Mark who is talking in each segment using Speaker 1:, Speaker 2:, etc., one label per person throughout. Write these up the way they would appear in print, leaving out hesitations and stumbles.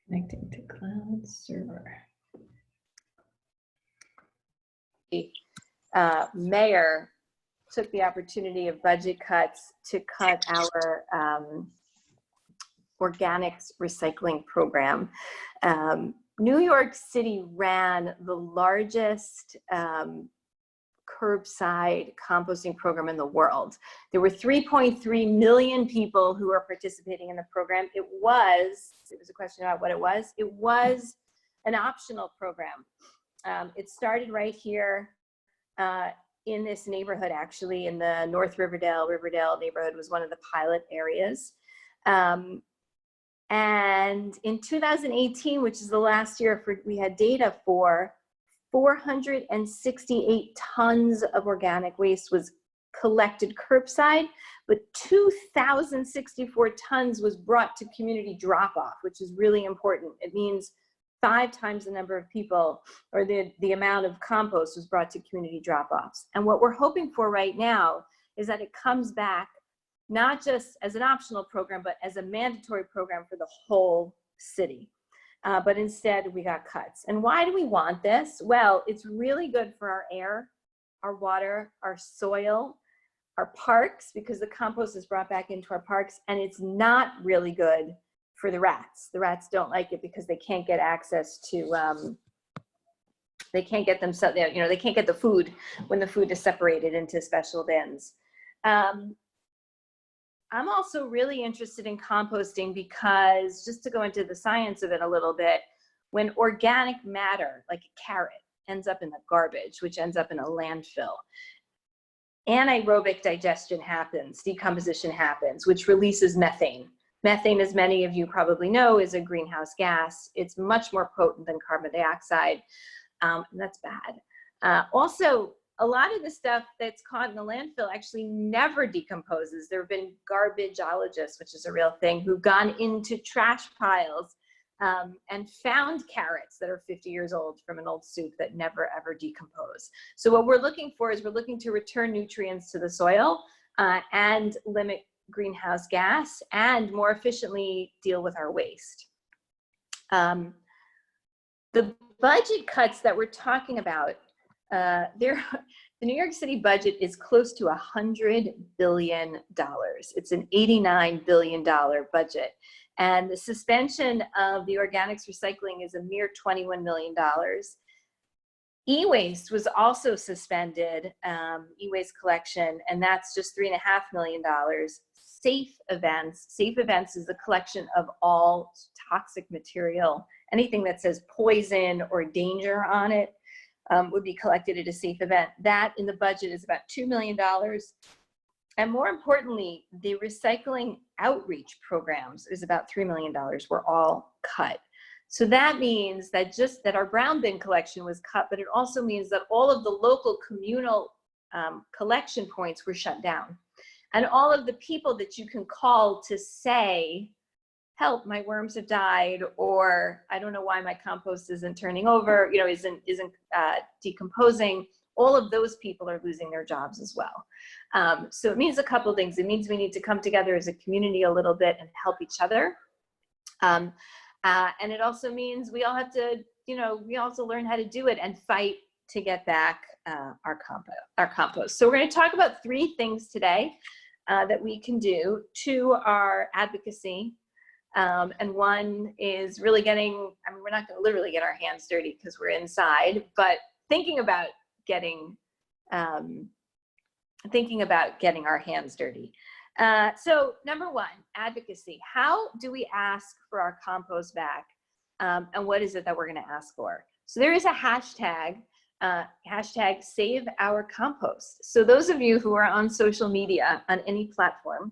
Speaker 1: Connecting to cloud server.
Speaker 2: Mayor took the opportunity of budget cuts to cut our organics recycling program. New York City ran the largest curbside composting program in the world. There were 3.3 million people who were participating in the program. It was a question about what it was. It was an optional program. It started right here in this neighborhood, actually, in the North Riverdale neighborhood was one of the pilot areas. And in 2018, which is the last year we had data for, 468 tons of organic waste was collected curbside, but 2,064 tons was brought to community drop-off, which is really important. It means 5 times the number of people, or the amount of compost was brought to community drop-offs. And what we're hoping for right now is that it comes back not just as an optional program, but as a mandatory program for the whole city. But instead we got cuts. And why do we want this? Well, it's really good for our air, our water, our soil, our parks, because the compost is brought back into our parks, and it's not really good for the rats. The rats don't like it because they can't get access to, they can't get themselves, you know, they can't get the food when the food is separated into special bins. I'm also really interested in composting because, just to go into the science of it a little bit, when organic matter, like a carrot, ends up in the garbage, which ends up in a landfill, anaerobic digestion happens, decomposition happens, which releases methane. Methane, as many of you probably know, is a greenhouse gas. It's much more potent than carbon dioxide, and that's bad. Also, a lot of the stuff that's caught in the landfill actually never decomposes. There have been garbageologists, which is a real thing, who've gone into trash piles and found carrots that are 50 years old from an old soup that never ever decompose. So what we're looking for is we're looking to return nutrients to the soil and limit greenhouse gas and more efficiently deal with our waste. The budget cuts that we're talking about, the New York City budget is close to $100 billion. It's an $89 billion budget. And the suspension of the organics recycling is a mere $21 million. E-waste was also suspended, e-waste collection, and that's just $3.5 million. Safe events is the collection of all toxic material. Anything that says poison or danger on it would be collected at a safe event. That in the budget is about $2 million. And more importantly, the recycling outreach programs is about $3 million, were all cut. So that means that just that our brown bin collection was cut, but it also means that all of the local communal collection points were shut down. And all of the people that you can call to say, help, my worms have died, or I don't know why my compost isn't turning over, you know, isn't decomposing, all of those people are losing their jobs as well. So it means a couple of things. It means we need to come together as a community a little bit and help each other. And it also means we all have to, you know, we also learn how to do it and fight to get back our compost. So we're going to talk about 3 things today that we can do. 2 are advocacy, and 1 is really getting, I mean, we're not going to literally get our hands dirty because we're inside, but thinking about getting our hands dirty. So number 1, advocacy. How do we ask for our compost back? And what is it that we're going to ask for? So there is a hashtag, hashtag Save Our Compost. So those of you who are on social media on any platform,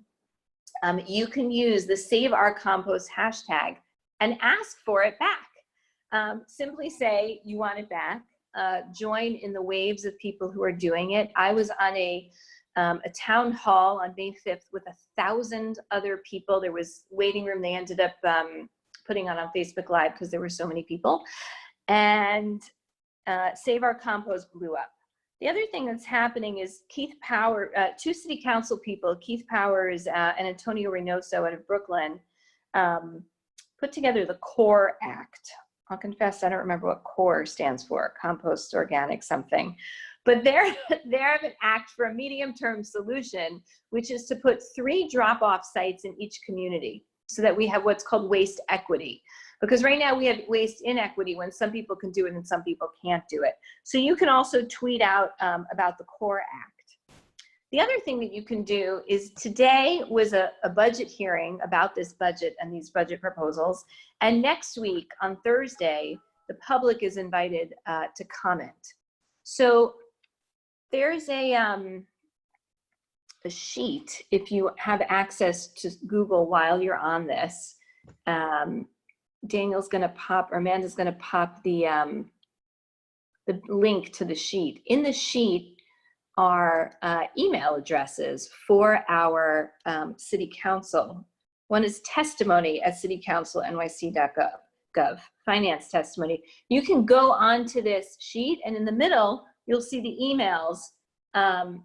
Speaker 2: you can use the Save Our Compost hashtag and ask for it back. Simply say you want it back. Join in the waves of people who are doing it. I was on a town hall on May 5th with 1,000 other people. There was waiting room. They ended up putting on Facebook Live because there were so many people. And Save Our Compost blew up. The other thing that's happening is Keith Power, 2 city council people, Keith Powers and Antonio Reynoso out of Brooklyn, put together the CORE Act. I'll confess, I don't remember what CORE stands for, compost, organic, something. But they're an act for a medium-term solution, which is to put 3 drop-off sites in each community so that we have what's called waste equity. Because right now we have waste inequity when some people can do it and some people can't do it. So you can also tweet out about the CORE Act. The other thing that you can do is today was a budget hearing about this budget and these budget proposals. And next week on Thursday, the public is invited to comment. So there's a sheet, if you have access to Google while you're on this. Daniel's gonna pop, or Amanda's gonna pop the link to the sheet. In the sheet are email addresses for our city council. One is testimony@citycouncilnyc.gov, finance testimony. You can go onto this sheet, and in the middle, you'll see the emails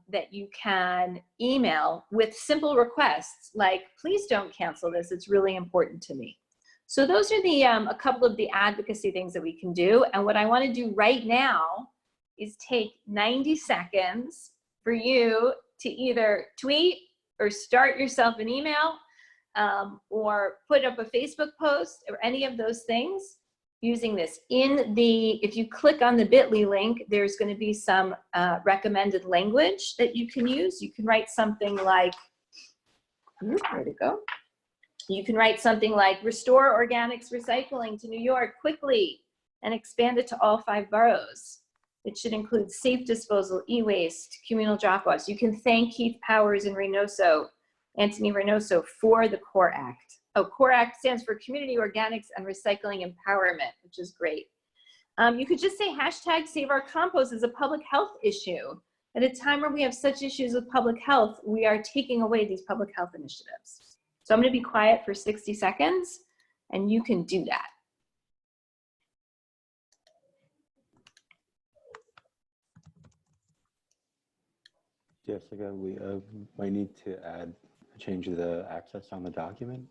Speaker 2: that you can email with simple requests like, please don't cancel this, it's really important to me. So those are the a couple of the advocacy things that we can do. And what I want to do right now is take 90 seconds for you to either tweet or start yourself an email or put up a Facebook post or any of those things using this. If you click on the bit.ly link, there's going to be some recommended language that you can use. You can write something like, where'd it go? You can write something like, restore organics recycling to New York quickly and expand it to all 5 boroughs. It should include safe disposal, e-waste, communal drop-offs. You can thank Keith Powers and Anthony Reynoso for the CORE Act. Oh, CORE Act stands for Community Organics and Recycling Empowerment, which is great. You could just say hashtag Save Our Compost is a public health issue. At a time where we have such issues with public health, we are taking away these public health initiatives. So I'm going to be quiet for 60 seconds, and you can do that.
Speaker 3: Jessica, we might need to change the access on the document.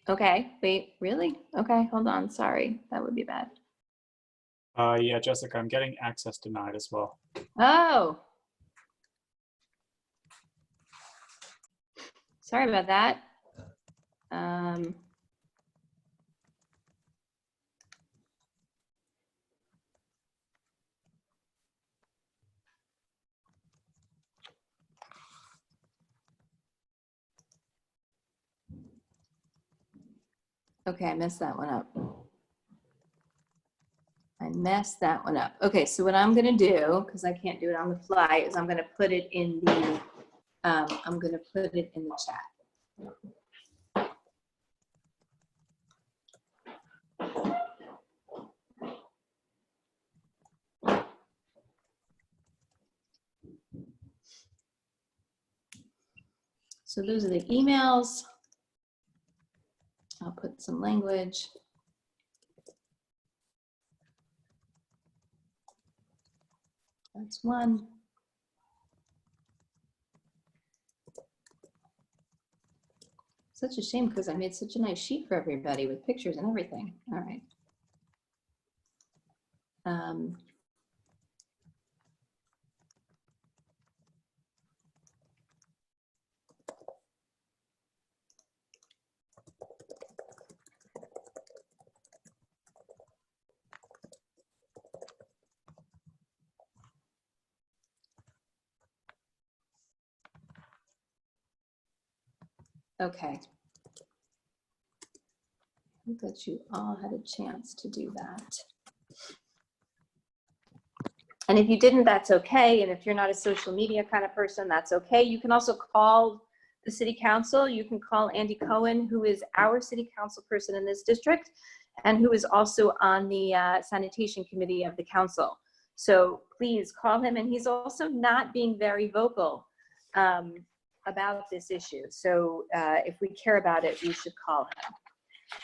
Speaker 2: Okay, wait, really? Okay, hold on, sorry, that would be bad.
Speaker 4: Yeah, Jessica, I'm getting access denied as well.
Speaker 2: Oh. Sorry about that. Okay, I messed that one up. Okay, so what I'm gonna do, because I can't do it on the fly, is I'm gonna put it in the chat. So those are the emails. I'll put some language. That's one. Such a shame because I made such a nice sheet for everybody with pictures and everything. All right. Okay. I hope that you all had a chance to do that. And if you didn't, that's okay. And if you're not a social media kind of person, that's okay. You can also call the city council. You can call Andy Cohen, who is our city council person in this district, and who is also on the sanitation committee of the council. So please call him. And he's also not being very vocal about this issue. So if we care about it, we should call him.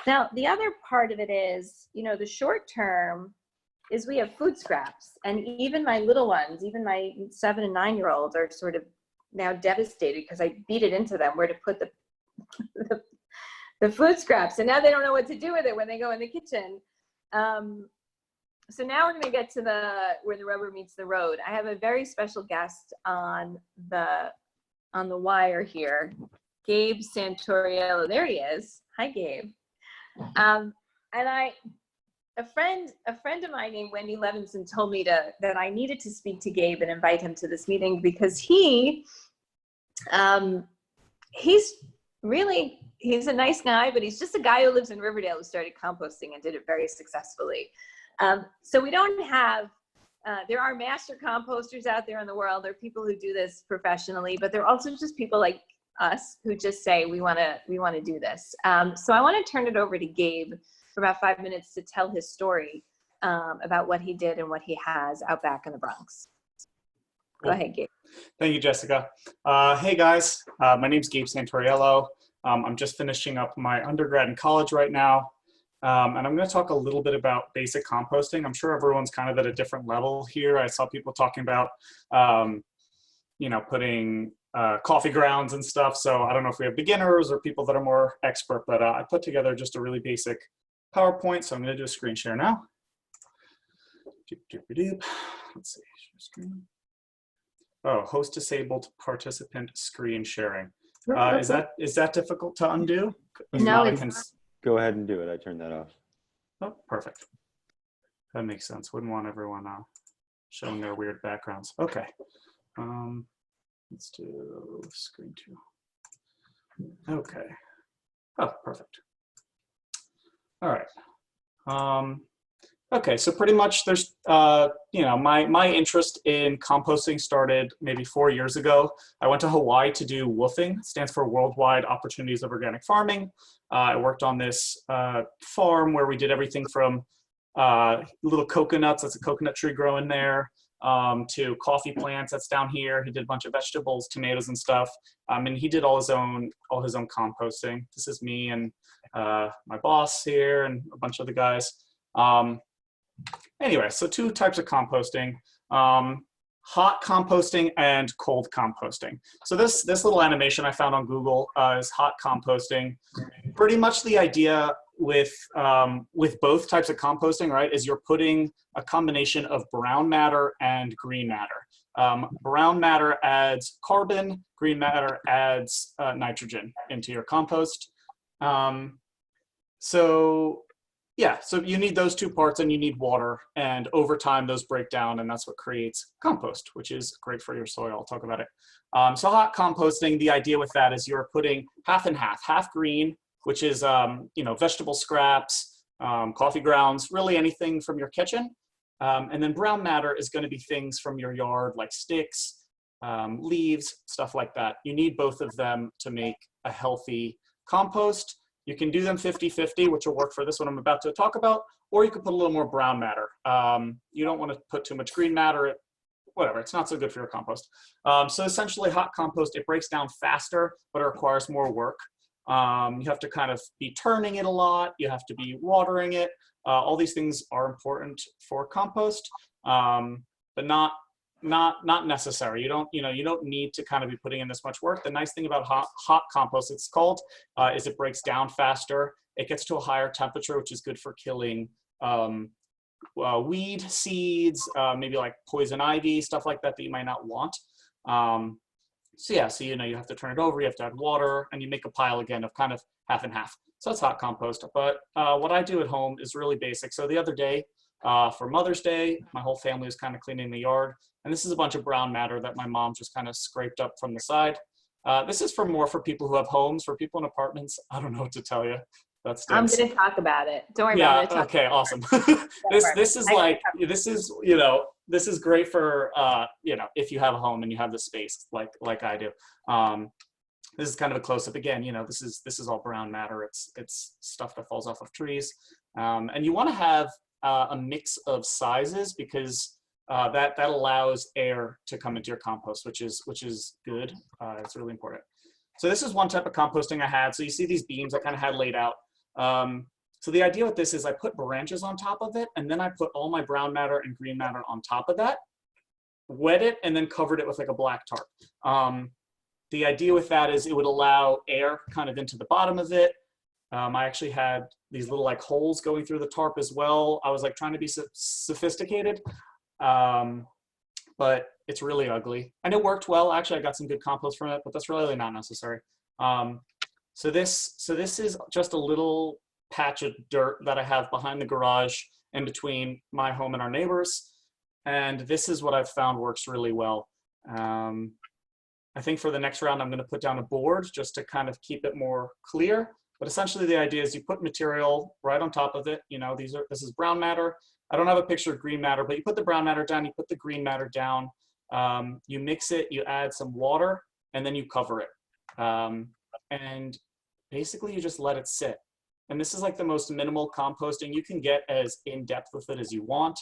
Speaker 2: Now, the other part of it is, you know, the short term is we have food scraps, and even my little ones, even my 7- and 9-year-olds are sort of now devastated because I beat it into them where to put the food scraps, and now they don't know what to do with it when they go in the kitchen. So now we're going to get to where the rubber meets the road. I have a very special guest on the wire here, Gabe Santoriello. There he is. Hi, Gabe. And a friend of mine named Wendy Levinson told me that I needed to speak to Gabe and invite him to this meeting because he's a nice guy, but he's just a guy who lives in Riverdale who started composting and did it very successfully. So we don't have, there are master composters out there in the world. There are people who do this professionally, but there are also just people like us who just say, we want to do this. So I want to turn it over to Gabe for about 5 minutes to tell his story about what he did and what he has out back in the Bronx. Go ahead, Gabe.
Speaker 4: Thank you, Jessica. Hey guys, my name's Gabe Santoriello. I'm just finishing up my undergrad in college right now. And I'm going to talk a little bit about basic composting. I'm sure everyone's kind of at a different level here. I saw people talking about, putting coffee grounds and stuff. So I don't know if we have beginners or people that are more expert, but I put together just a really basic PowerPoint. So I'm going to do a screen share now. Let's see. Share screen. Oh, host disabled participant screen sharing. Is that difficult to undo?
Speaker 2: No, it's not.
Speaker 3: Go ahead and do it. I turned that off.
Speaker 4: Oh, perfect. That makes sense. Wouldn't want everyone showing their weird backgrounds. Okay. Let's do screen 2. Okay. Oh, perfect. All right. Okay, so pretty much there's, my interest in composting started maybe 4 years ago. I went to Hawaii to do WWOOFing, stands for Worldwide Opportunities of Organic Farming. I worked on this farm where we did everything from little coconuts, that's a coconut tree growing there, to coffee plants, that's down here. He did a bunch of vegetables, tomatoes and stuff. And he did all his own composting. This is me and my boss here and a bunch of the guys. Anyway, so 2 types of composting, hot composting and cold composting. So this little animation I found on Google is hot composting. Pretty much the idea with both types of composting, right, is you're putting a combination of brown matter and green matter. Brown matter adds carbon, green matter adds nitrogen into your compost. So you need those 2 parts and you need water, and over time those break down and that's what creates compost, which is great for your soil. I'll talk about it. So hot composting, the idea with that is you're putting half and half green, which is, vegetable scraps, coffee grounds, really anything from your kitchen. And then brown matter is going to be things from your yard like sticks, leaves, stuff like that. You need both of them to make a healthy compost. You can do them 50-50, which will work for this one I'm about to talk about, or you could put a little more brown matter. You don't want to put too much green matter, whatever, it's not so good for your compost. So essentially hot compost, it breaks down faster, but it requires more work. You have to kind of be turning it a lot, you have to be watering it. All these things are important for compost, but not necessary. You don't need to kind of be putting in this much work. The nice thing about hot compost, it's called, is it breaks down faster. It gets to a higher temperature, which is good for killing weed seeds, maybe like poison ivy, stuff like that you might not want. So you have to turn it over, you have to add water, and you make a pile again of kind of half and half. So that's hot compost. But what I do at home is really basic. So the other day, for Mother's Day, my whole family was kind of cleaning the yard. And this is a bunch of brown matter that my mom just kind of scraped up from the side. This is more for people who have homes. For people in apartments, I don't know what to tell you. That's
Speaker 2: I'm going to talk about it. Don't worry
Speaker 4: yeah,
Speaker 2: about it.
Speaker 4: Okay, awesome. This is great for if you have a home and you have the space like I do. This is kind of a close-up again. This is all brown matter. It's stuff that falls off of trees, and you want to have a mix of sizes because that allows air to come into your compost, which is good. It's really important. So this is one type of composting I had. So you see these beams I kind of had laid out. So the idea with this is I put branches on top of it, and then I put all my brown matter and green matter on top of that, wet it, and then covered it with like a black tarp. The idea with that is it would allow air kind of into the bottom of it. I actually had these little like holes going through the tarp as well. I was like trying to be sophisticated, but it's really ugly. And it worked well. Actually, I got some good compost from it, but that's really not necessary. So this is just a little patch of dirt that I have behind the garage in between my home and our neighbors. And this is what I've found works really well. I think for the next round, I'm going to put down a board just to kind of keep it more clear. But essentially the idea is you put material right on top of it. You know, this is brown matter. I don't have a picture of green matter, but you put the brown matter down, you put the green matter down, you mix it, you add some water, and then you cover it. And basically you just let it sit. And this is like the most minimal composting. You can get as in-depth with it as you want.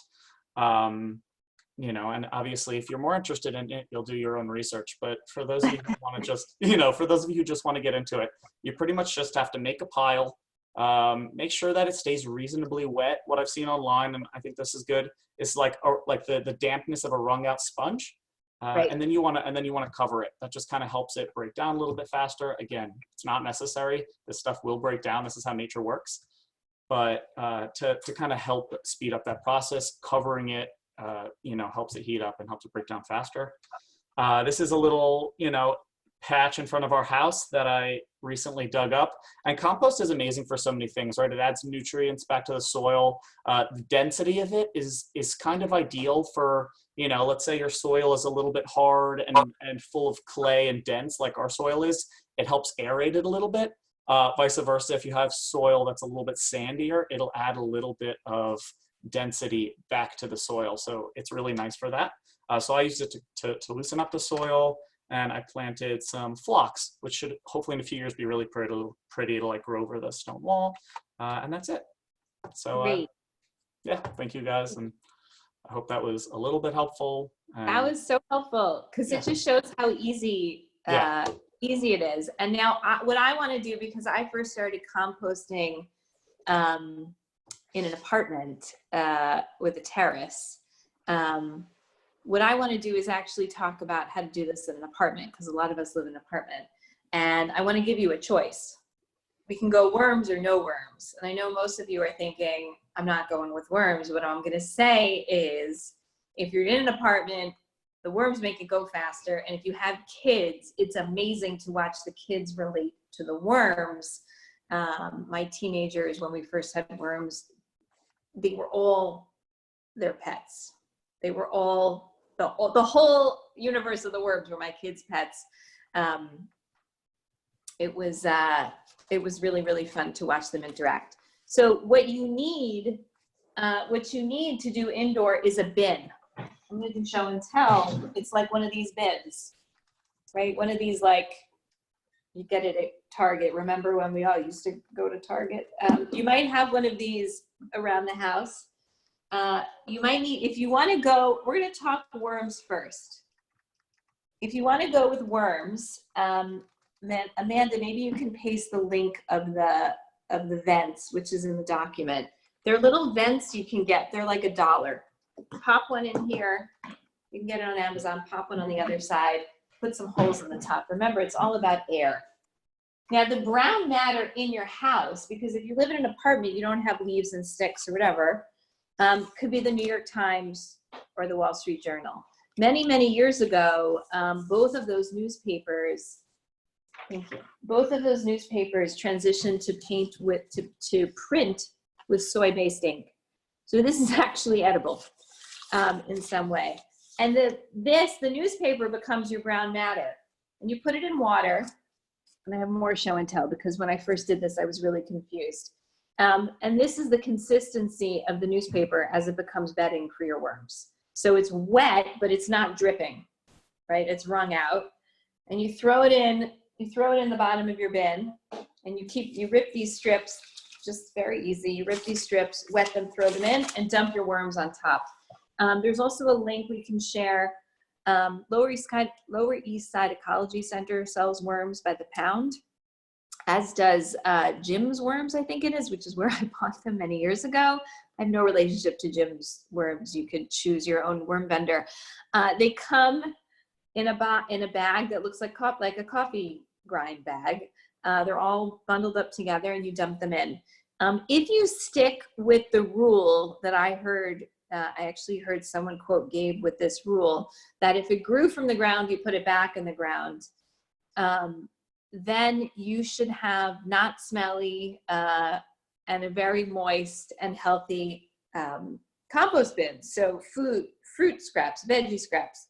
Speaker 4: You know, and obviously if you're more interested in it, you'll do your own research. But for those of you who want to just, you know, for those of you who just want to get into it, you pretty much just have to make a pile, make sure that it stays reasonably wet. What I've seen online, and I think this is good, is like the dampness of a wrung out sponge.
Speaker 2: Right.
Speaker 4: And then you want to cover it. That just kind of helps it break down a little bit faster. Again, it's not necessary. This stuff will break down. This is how nature works. But to kind of help speed up that process, covering it, you know, helps it heat up and helps it break down faster. This is a little, you know, patch in front of our house that I recently dug up. And compost is amazing for so many things, right? It adds nutrients back to the soil. The density of it is kind of ideal for, you know, let's say your soil is a little bit hard and full of clay and dense like our soil is. It helps aerate it a little bit. Vice versa, if you have soil that's a little bit sandier, it'll add a little bit of density back to the soil. So it's really nice for that. So I used it to loosen up the soil, and I planted some phlox, which should hopefully in a few years be really pretty to like grow over the stone wall. And that's it. So yeah, thank you guys. And I hope that was a little bit helpful.
Speaker 2: That was so helpful because it just shows how easy easy it is. And now what I want to do, because I first started composting in an apartment with a terrace, what I want to do is actually talk about how to do this in an apartment, because a lot of us live in an apartment. And I want to give you a choice. We can go worms or no worms. And I know most of you are thinking, I'm not going with worms. What I'm going to say is, if you're in an apartment, the worms make it go faster. And if you have kids, it's amazing to watch the kids relate to the worms. My teenagers, when we first had worms, they were all their pets. They were all, the whole universe of the worms were my kids' pets. It was really, really fun to watch them interact. So what you need to do indoor is a bin. I'm going to show and tell. It's like one of these bins, right? One of these, like, you get it at Target. Remember when we all used to go to Target? You might have one of these around the house. You might need, if you want to go, we're going to talk worms first. If you want to go with worms, then Amanda, maybe you can paste the link of the vents, which is in the document. They're little vents you can get. They're like $1. Pop one in here. You can get it on Amazon. Pop one on the other side. Put some holes in the top. Remember, it's all about air. Now, the brown matter in your house, because if you live in an apartment, you don't have leaves and sticks or whatever, could be the New York Times or the Wall Street Journal. Many, many years ago, both of those newspapers, thank you, both of those newspapers transitioned to print with soy-based ink. So this is actually edible in some way. And the newspaper becomes your brown matter. And you put it in water. And I have more show and tell, because when I first did this, I was really confused. And this is the consistency of the newspaper as it becomes bedding for your worms. So it's wet, but it's not dripping, right? It's wrung out. And you throw it in the bottom of your bin, and you rip these strips, just very easy. You rip these strips, wet them, throw them in, and dump your worms on top. There's also a link we can share. Lower East Side Ecology Center sells worms by the pound, as does Jim's Worms, I think it is, which is where I bought them many years ago. I have no relationship to Jim's Worms. You could choose your own worm vendor. They come in a bag that looks like a coffee grind bag. They're all bundled up together and you dump them in. If you stick with the rule that I heard, I actually heard someone quote Gabe with this rule, that if it grew from the ground, you put it back in the ground, then you should have not smelly and a very moist and healthy compost bin. So fruit scraps, veggie scraps,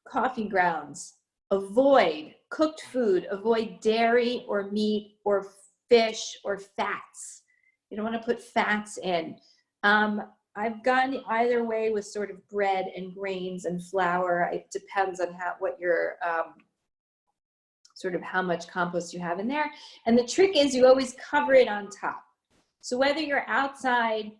Speaker 2: coffee grounds. Avoid cooked food, avoid dairy or meat or fish or fats. You don't want to put fats in. I've gone either way with sort of bread and grains and flour. It depends on what your sort of how much compost you have in there. And the trick is you always cover it on top. So whether you're outside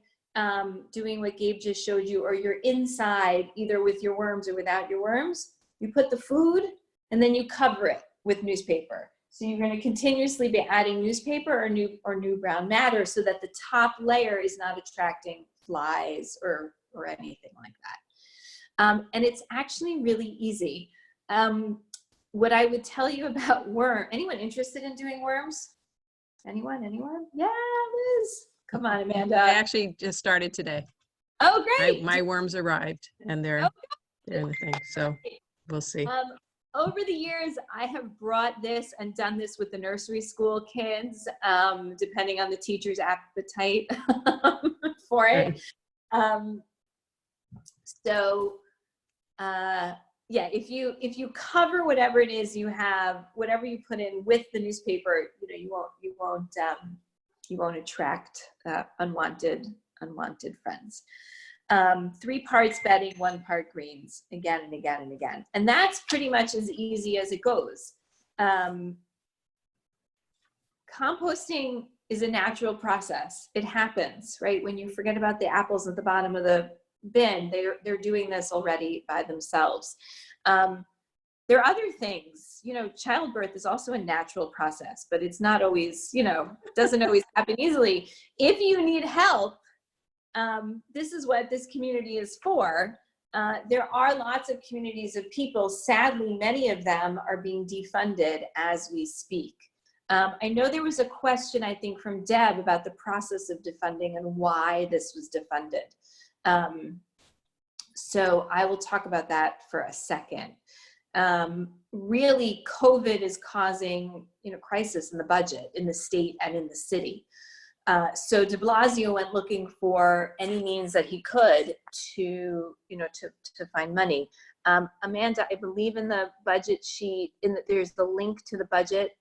Speaker 2: doing what Gabe just showed you, or you're inside either with your worms or without your worms, you put the food and then you cover it with newspaper. So you're going to continuously be adding newspaper or new brown matter so that the top layer is not attracting flies or anything like that. And it's actually really easy. What I would tell you about anyone interested in doing worms? Anyone? Yeah, Liz. Come on, Amanda.
Speaker 5: I actually just started today.
Speaker 2: Oh, great.
Speaker 5: My worms arrived and they're in the thing. So we'll see.
Speaker 2: Over the years, I have brought this and done this with the nursery school kids, depending on the teacher's appetite for it. Yeah, if you cover whatever it is you have, whatever you put in with the newspaper, you won't attract unwanted friends. 3 parts bedding, 1 part greens, again and again and again. And that's pretty much as easy as it goes. Composting is a natural process. It happens, right? When you forget about the apples at the bottom of the bin, they're doing this already by themselves. There are other things, childbirth is also a natural process, but it's not always, doesn't always happen easily. If you need help, this is what this community is for. There are lots of communities of people. Sadly, many of them are being defunded as we speak. I know there was a question, I think, from Deb about the process of defunding and why this was defunded. So I will talk about that for a second. Really, COVID is causing, crisis in the budget in the state and in the city. So de Blasio went looking for any means that he could to find money. Amanda, I believe in the budget sheet, there's the link to the budget.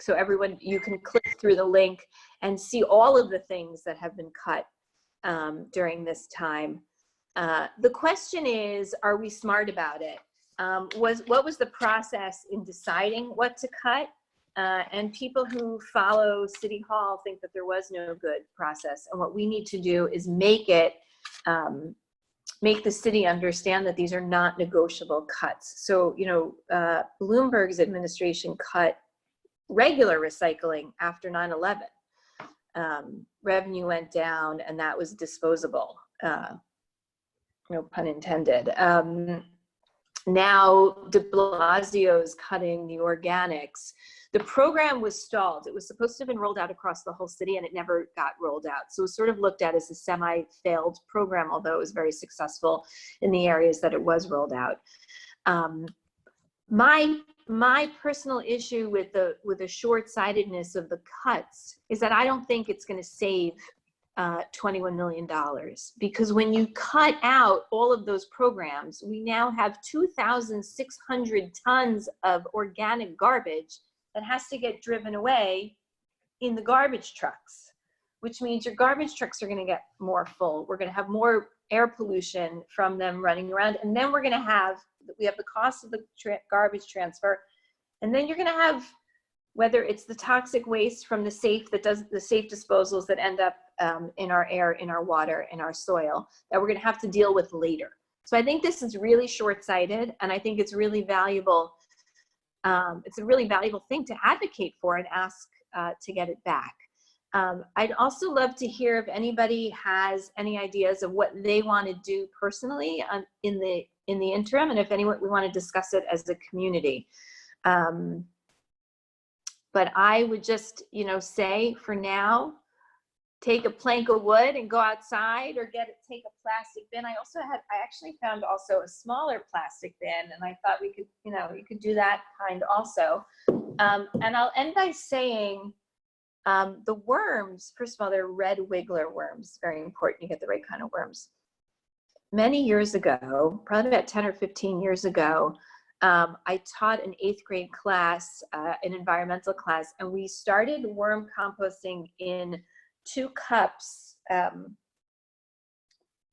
Speaker 2: So everyone, you can click through the link and see all of the things that have been cut during this time. The question is, are we smart about it? What was the process in deciding what to cut? And people who follow City Hall think that there was no good process. And what we need to do is make the city understand that these are not negotiable cuts. So, Bloomberg's administration cut regular recycling after 9/11. Revenue went down and that was disposable. No pun intended. Now de Blasio is cutting the organics. The program was stalled. It was supposed to have been rolled out across the whole city and it never got rolled out. So it was sort of looked at as a semi-failed program, although it was very successful in the areas that it was rolled out. My personal issue with the short-sightedness of the cuts is that I don't think it's going to save $21 million, because when you cut out all of those programs, we now have 2,600 tons of organic garbage that has to get driven away in the garbage trucks, which means your garbage trucks are going to get more full. We're going to have more air pollution from them running around, and then we have the cost of the garbage transfer, and then you're going to have, whether it's the toxic waste from the safe disposals that end up in our air, in our water, in our soil, that we're going to have to deal with later. So I think this is really short-sighted, and I think it's really valuable. It's a really valuable thing to advocate for and ask to get it back. I'd also love to hear if anybody has any ideas of what they want to do personally in the interim, and if anyone, we want to discuss it as a community. But I would just, you know, say for now, take a plank of wood and go outside, or take a plastic bin. I actually found also a smaller plastic bin, and I thought we could, you know, you could do that kind also. And I'll end by saying, the worms, first of all, they're red wiggler worms. Very important you get the right kind of worms. Many years ago, probably about 10 or 15 years ago, I taught an 8th grade class, an environmental class, and we started worm composting in 2 cups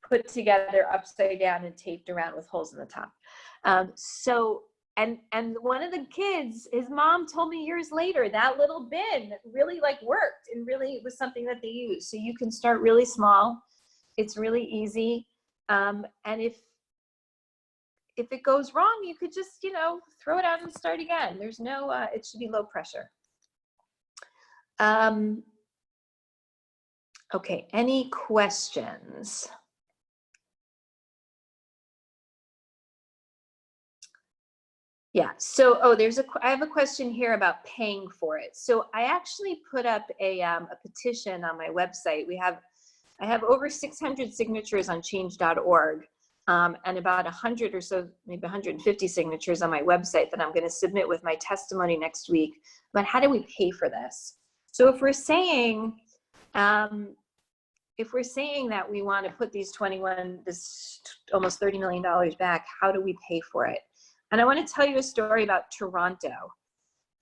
Speaker 2: put together upside down and taped around with holes in the top. And one of the kids, his mom told me years later, that little bin really like worked, and really was something that they used. So you can start really small. It's really easy. And if it goes wrong, you could just, you know, throw it out and start again. There's no, it should be low pressure. Okay, any questions? Yeah, so, I have a question here about paying for it. So I actually put up a petition on my website. I have over 600 signatures on change.org, and about 100 or so, maybe 150 signatures on my website that I'm going to submit with my testimony next week. But how do we pay for this? So if we're saying that we want to put this almost $30 million back, how do we pay for it? And I want to tell you a story about Toronto.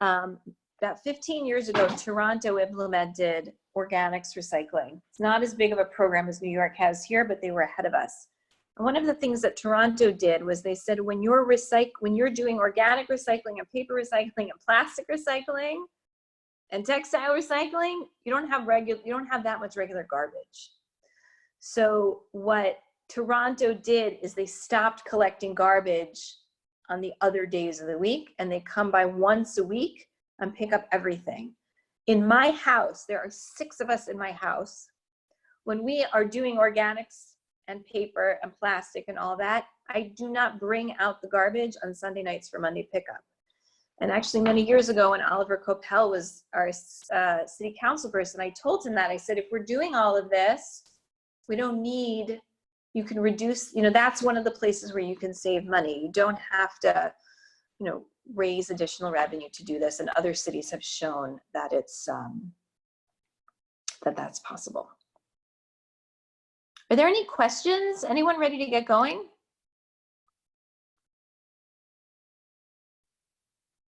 Speaker 2: About 15 years ago, Toronto implemented organics recycling. It's not as big of a program as New York has here, but they were ahead of us. And one of the things that Toronto did was they said, when you're doing organic recycling and paper recycling and plastic recycling and textile recycling, you don't have that much regular garbage. So what Toronto did is they stopped collecting garbage on the other days of the week, and they come by once a week and pick up everything. In my house, there are 6 of us in my house. When we are doing organics and paper and plastic and all that, I do not bring out the garbage on Sunday nights for Monday pickup. And actually many years ago, when Oliver Coppell was our city council person, I told him that. I said, if we're doing all of this, we don't need, you can reduce, you know, that's one of the places where you can save money. You don't have to, you know, raise additional revenue to do this. And other cities have shown that it's, that's possible. Are there any questions? Anyone ready to get going?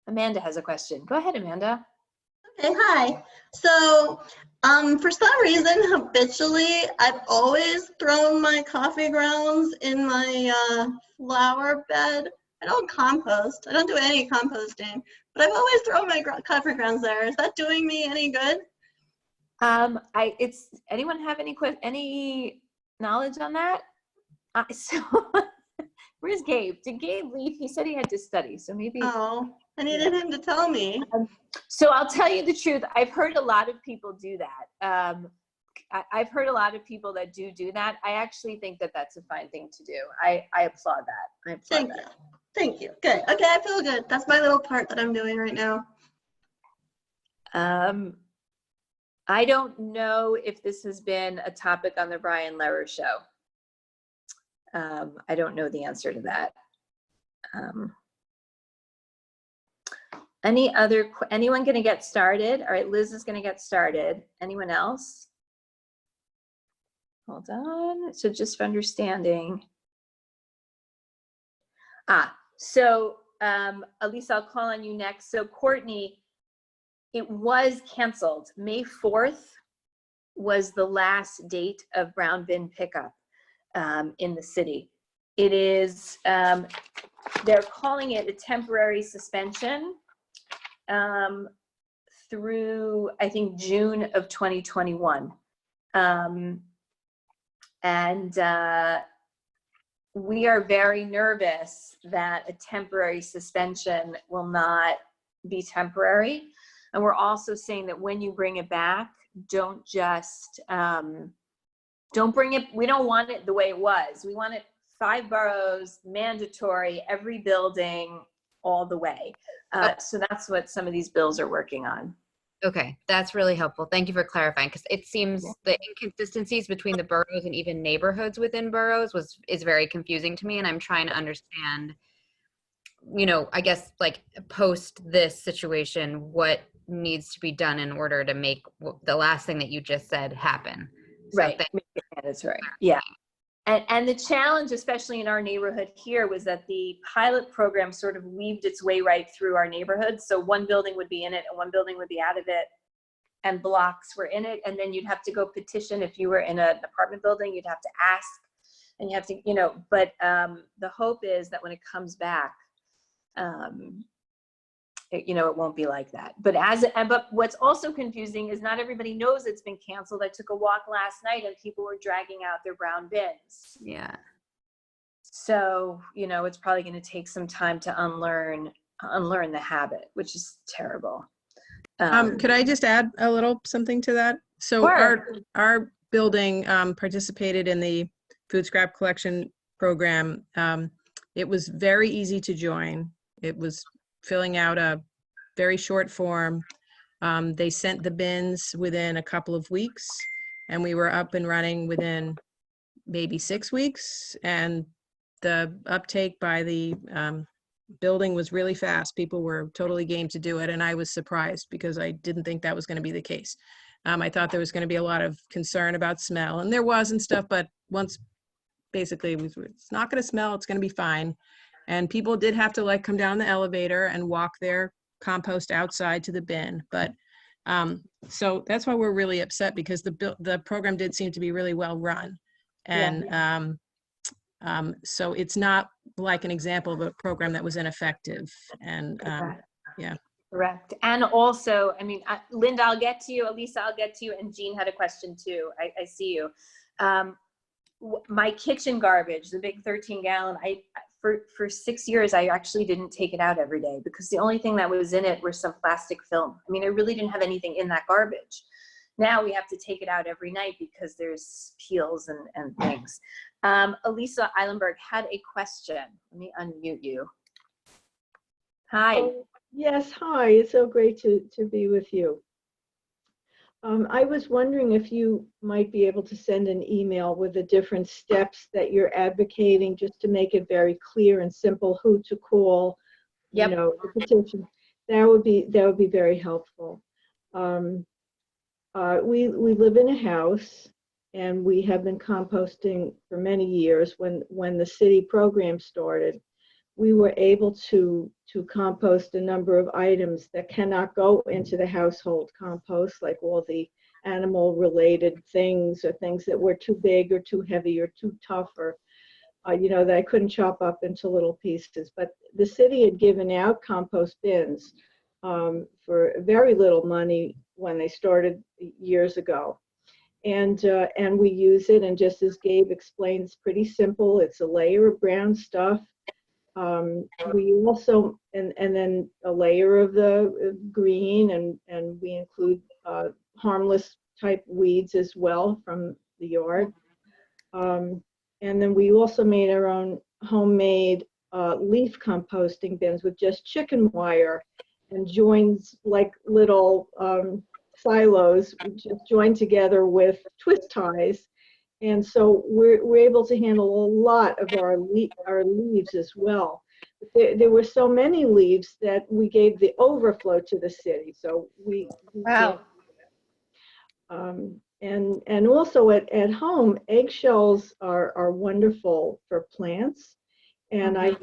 Speaker 2: Amanda has a question. Go ahead, Amanda.
Speaker 6: Okay, hi. So for some reason, habitually, I've always thrown my coffee grounds in my flower bed. I don't compost. I don't do any composting, but I've always thrown my coffee grounds there. Is that doing me any good?
Speaker 2: Anyone have any knowledge on that? So where's Gabe? Did Gabe leave? He said he had to study, so maybe.
Speaker 6: Oh, I needed him to tell me.
Speaker 2: So I'll tell you the truth. I've heard a lot of people do that. I've heard a lot of people that do that. I actually think that that's a fine thing to do. I applaud that.
Speaker 6: Thank you. Thank you. Good. Okay, I feel good. That's my little part that I'm doing right now.
Speaker 2: I don't know if this has been a topic on the Brian Lehrer show. I don't know the answer to that. Anyone going to get started? All right, Liz is going to get started. Anyone else? Hold on. So just for understanding. So Elisa, I'll call on you next. So Courtney, it was canceled. May 4th was the last date of brown bin pickup in the city. It is, they're calling it a temporary suspension through, I think, June of 2021. We are very nervous that a temporary suspension will not be temporary. And we're also saying that when you bring it back, don't just, don't bring it, we don't want it the way it was. We want it 5 boroughs, mandatory, every building, all the way. So that's what some of these bills are working on.
Speaker 7: Okay, that's really helpful. Thank you for clarifying, because it seems the inconsistencies between the boroughs and even neighborhoods within boroughs is very confusing to me, and I'm trying to understand, I guess, like, post this situation, what needs to be done in order to make the last thing that you just said happen. So
Speaker 2: Right. That's right. Yeah. And the challenge, especially in our neighborhood here, was that the pilot program sort of weaved its way right through our neighborhood. So one building would be in it and one building would be out of it, and blocks were in it. And then you'd have to go petition. If you were in an apartment building, you'd have to ask, and you have to, but the hope is that when it comes back, it won't be like that. But what's also confusing is not everybody knows it's been canceled. I took a walk last night and people were dragging out their brown bins.
Speaker 7: Yeah.
Speaker 2: So, it's probably going to take some time to unlearn the habit, which is terrible.
Speaker 5: Could I just add a little something to that? So
Speaker 2: Sure.
Speaker 5: our building participated in the food scrap collection program. It was very easy to join. It was filling out a very short form. They sent the bins within a couple of weeks, and we were up and running within maybe 6 weeks. And the uptake by the building was really fast. People were totally game to do it, and I was surprised because I didn't think that was going to be the case. I thought there was going to be a lot of concern about smell, and there was and stuff, but once basically it's not going to smell, it's going to be fine. And people did have to come down the elevator and walk their compost outside to the bin. But so that's why we're really upset, because the program did seem to be really well run. And so it's not like an example of a program that was ineffective. And yeah.
Speaker 2: Correct. And also, Linda, I'll get to you. Elisa, I'll get to you. And Jean had a question too. I see you. My kitchen garbage, the big 13-gallon, for 6 years, I actually didn't take it out every day because the only thing that was in it was some plastic film. I really didn't have anything in that garbage. Now we have to take it out every night because there's peels and things. Elisa Eilenberg had a question. Let me unmute you. Hi.
Speaker 8: Oh, yes, hi. It's so great to be with you. I was wondering if you might be able to send an email with the different steps that you're advocating, just to make it very clear and simple who to call,
Speaker 2: Yep.
Speaker 8: The petition. That would be very helpful. We live in a house, and we have been composting for many years. When the city program started, we were able to compost a number of items that cannot go into the household compost, like all the animal related things, or things that were too big or too heavy or too tough, or that I couldn't chop up into little pieces. But the city had given out compost bins for very little money when they started years ago. And we use it, and just as Gabe explained, it's pretty simple. It's a layer of brown stuff. We also, and then a layer of the green, and we include harmless type weeds as well from the yard. And then we also made our own homemade leaf composting bins with just chicken wire and joins, like little silos, just joined together with twist ties. And so we're able to handle a lot of our leaves as well. There were so many leaves that we gave the overflow to the city. So we
Speaker 2: Wow.
Speaker 8: And also at home, eggshells are wonderful for plants. And I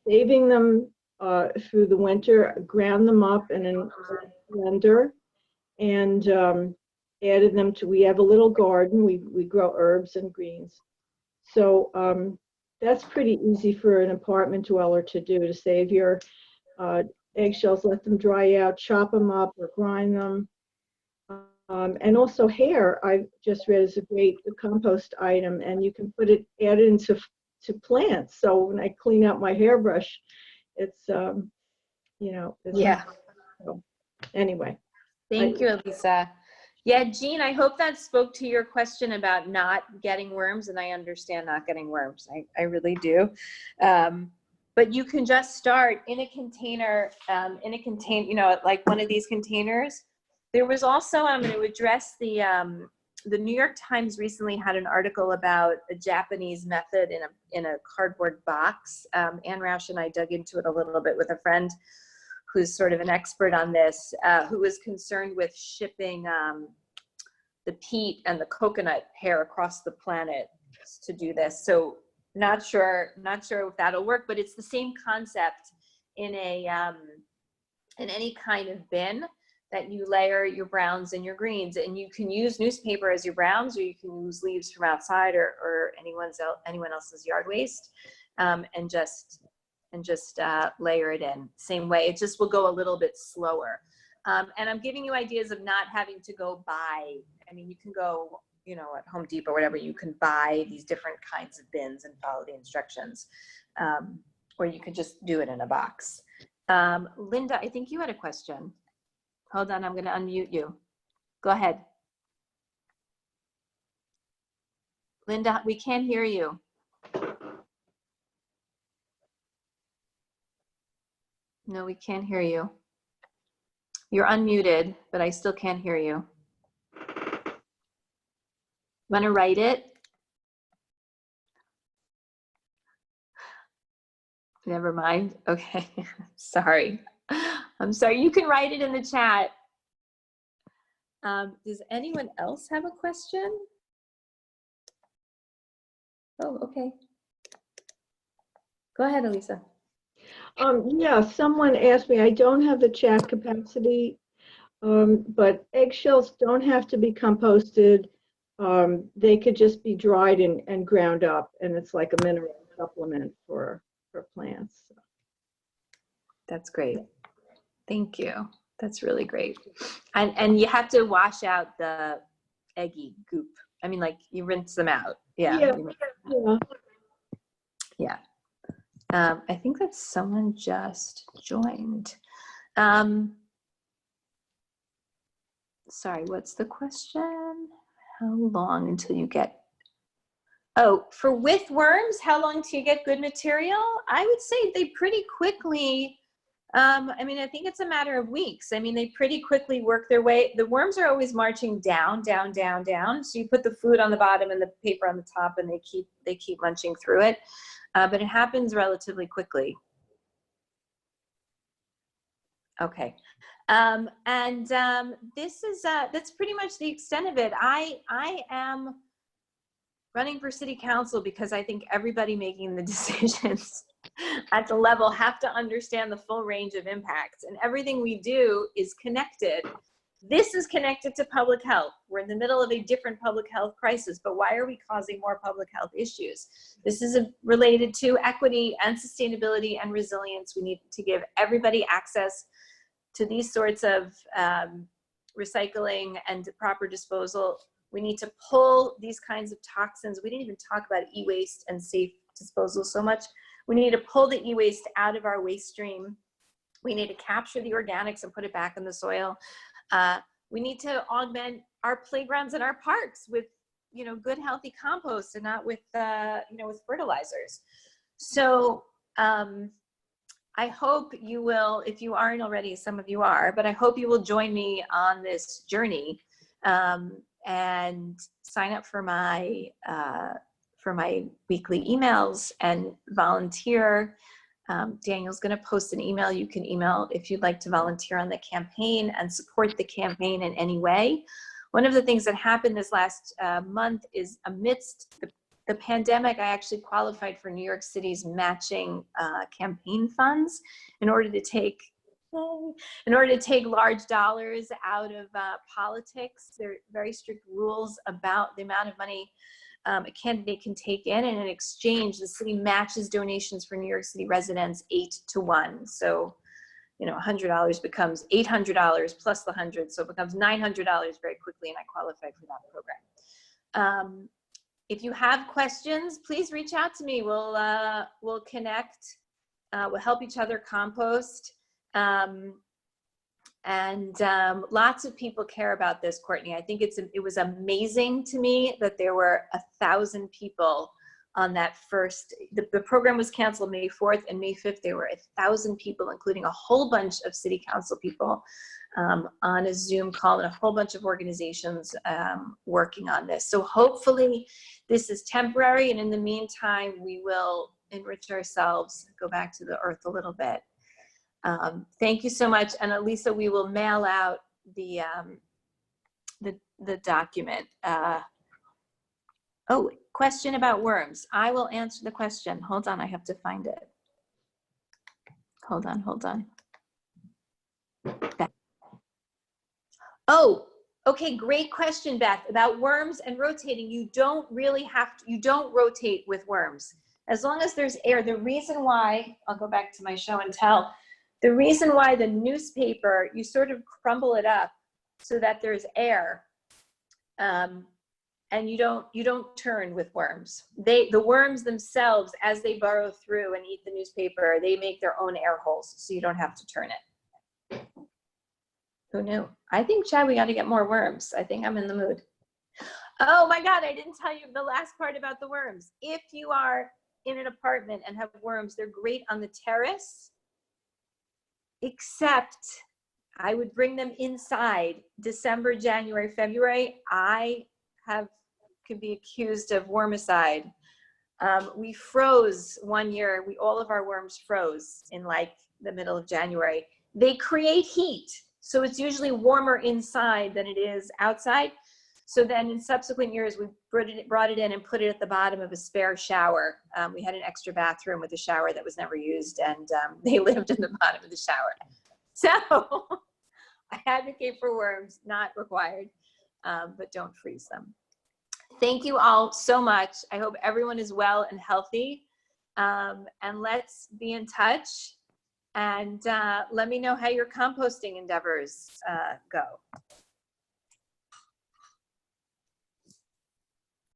Speaker 8: saving them through the winter, ground them up in a blender, and added them to, we have a little garden, we grow herbs and greens. So that's pretty easy for an apartment dweller to do, to save your eggshells, let them dry out, chop them up or grind them. And also hair, I just read, is a great compost item, and you can add it into plants. So when I clean out my hairbrush, it's, it's
Speaker 2: Yeah.
Speaker 8: so, anyway.
Speaker 2: Thank you, Elisa. Yeah, Jean, I hope that spoke to your question about not getting worms, and I understand not getting worms. I really do. but you can just start in a container, you know, like one of these containers. There was also, I'm going to address the New York Times recently had an article about a Japanese method in a cardboard box. Anne Roush and I dug into it a little bit with a friend who's sort of an expert on this, who was concerned with shipping the peat and the coconut hair across the planet to do this. So not sure if that'll work, but it's the same concept in any kind of bin, that you layer your browns and your greens, and you can use newspaper as your browns, or you can use leaves from outside or anyone else's yard waste, and just layer it in. Same way, it just will go a little bit slower. And I'm giving you ideas of not having to go buy. I mean, you can go, you know, at Home Depot or whatever, you can buy these different kinds of bins and follow the instructions, or you could just do it in a box. Linda, I think you had a question. Hold on, I'm going to unmute you. Go ahead. Linda, we can't hear you. No, we can't hear you. You're unmuted, but I still can't hear you. Want to write it? Never mind. Okay, sorry. I'm sorry. You can write it in the chat. Does anyone else have a question? Oh, okay. Go ahead, Elisa.
Speaker 8: Yeah, someone asked me, I don't have the chat capacity, but eggshells don't have to be composted. They could just be dried and ground up, and it's like a mineral supplement for plants.
Speaker 2: That's great. Thank you. That's really great. And you have to wash out the eggy goop. I mean, like, you rinse them out. Yeah. Yeah. I think that someone just joined. Sorry, what's the question? How long until you get, oh, for with worms, how long till you get good material? I would say they pretty quickly, I mean, I think it's a matter of weeks. I mean, they pretty quickly work their way. The worms are always marching down, down, down, down. So you put the food on the bottom and the paper on the top, and they keep munching through it. But it happens relatively quickly. Okay. This is, that's pretty much the extent of it. I am running for city council because I think everybody making the decisions at the level have to understand the full range of impacts, and everything we do is connected. This is connected to public health. We're in the middle of a different public health crisis, but why are we causing more public health issues? This is related to equity and sustainability and resilience. We need to give everybody access to these sorts of recycling and proper disposal. We need to pull these kinds of toxins. We didn't even talk about e-waste and safe disposal so much. We need to pull the e-waste out of our waste stream. We need to capture the organics and put it back in the soil. We need to augment our playgrounds and our parks with, you know, good, healthy compost, and not with, you know, with fertilizers. So I hope you will, if you aren't already, some of you are, but I hope you will join me on this journey, and sign up for my weekly emails and volunteer. Daniel's going to post an email. You can email if you'd like to volunteer on the campaign and support the campaign in any way. One of the things that happened this last month is, amidst the pandemic, I actually qualified for New York City's matching campaign funds in order to take large dollars out of politics. There are very strict rules about the amount of money a candidate can take in, and in exchange, the city matches donations for New York City residents 8-to-1. So, you know, $100 becomes $800 plus the 100, so it becomes $900 very quickly, and I qualified for that program. If you have questions, please reach out to me. We'll connect. We'll help each other compost. Lots of people care about this, Courtney. I think it was amazing to me that there were 1,000 people on that first, the program was canceled May 4th, and May 5th, there were 1,000 people, including a whole bunch of city council people on a Zoom call, and a whole bunch of organizations working on this. So hopefully this is temporary, and in the meantime, we will enrich ourselves, go back to the earth a little bit. Thank you so much. And Elisa, we will mail out the document. Oh, question about worms. I will answer the question. Hold on, I have to find it. Hold on. Oh, okay, great question, Beth, about worms and rotating. You don't really have to, you don't rotate with worms. As long as there's air. The reason why, I'll go back to my show and tell, the reason why the newspaper, you sort of crumble it up so that there's air, and you don't turn with worms. The worms themselves, as they burrow through and eat the newspaper, they make their own air holes, so you don't have to turn it. Who knew? I think, Chad, we got to get more worms. I think I'm in the mood. Oh my God, I didn't tell you the last part about the worms. If you are in an apartment and have worms, they're great on the terrace, except I would bring them inside December, January, February. I could be accused of wormicide. We froze one year. All of our worms froze in like the middle of January. They create heat, so it's usually warmer inside than it is outside. So then in subsequent years, we brought it in and put it at the bottom of a spare shower. We had an extra bathroom with a shower that was never used, and they lived in the bottom of the shower. So I advocate for worms, not required, but don't freeze them. Thank you all so much. I hope everyone is well and healthy, and let's be in touch, and let me know how your composting endeavors go.